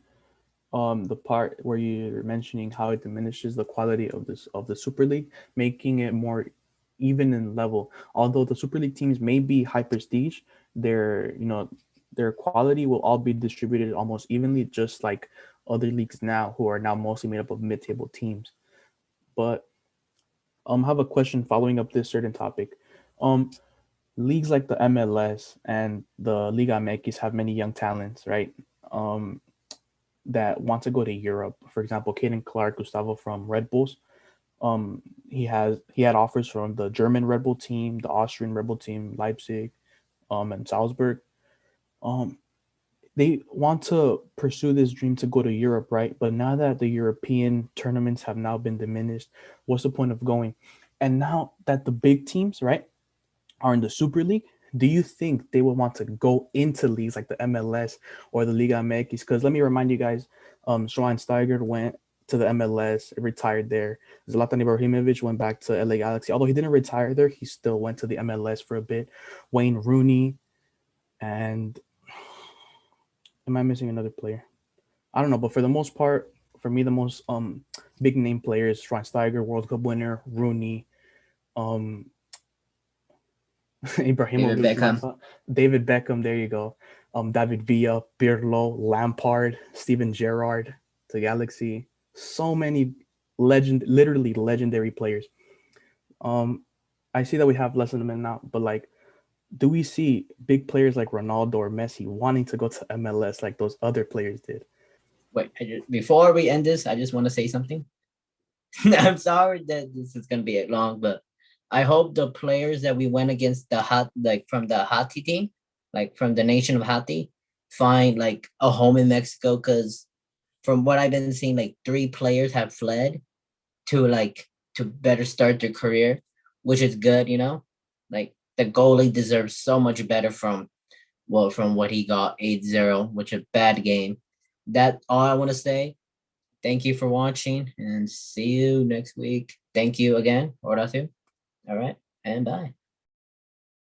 the part where you're mentioning how it diminishes the quality of the Super League, making it more even in level. Although the Super League teams may be high prestige, their quality will all be distributed almost evenly, just like other leagues now, who are now mostly made up of mid-table teams. But I have a question following up this certain topic. Leagues like the MLS and the Liga MX have many young talents, right? That want to go to Europe. For example, Caden Clark, Gustavo from Red Bulls. He had offers from the German Red Bull team, the Austrian Red Bull team, Leipzig, and Salzburg. They want to pursue this dream to go to Europe, right? But now that the European tournaments have now been diminished, what's the point of going? And now that the big teams, right, are in the Super League, do you think they would want to go into leagues like the MLS or the Liga MX? Because let me remind you guys, Schweinsteiger went to the MLS, retired there. Zlatan Ibrahimovic went back to LA Galaxy. Although he didn't retire there, he still went to the MLS for a bit. Wayne Rooney, and am I missing another player? I don't know, but for the most part, for me, the most big name players: Schweinsteiger, World Cup winner, Rooney, Ibrahimovic, David Beckham. There you go. David Villa, Pirlo, Lampard, Steven Gerrard, the Galaxy. So many literally legendary players. I see that we have less than a minute now, but like, do we see big players like Ronaldo or Messi wanting to go to MLS like those other players did? Wait, before we end this, I just want to say something. I'm sorry that this is gonna be long, but I hope the players that we went against from the Hati team, like from the nation of Hati, find like a home in Mexico. Because from what I've been seeing, like 3 players have fled to better start their career, which is good. Like the goalie deserves so much better from what he got 8-0, which is a bad game. That's all I want to say. Thank you for watching and see you next week. Thank you again, Horacio. All right, and bye.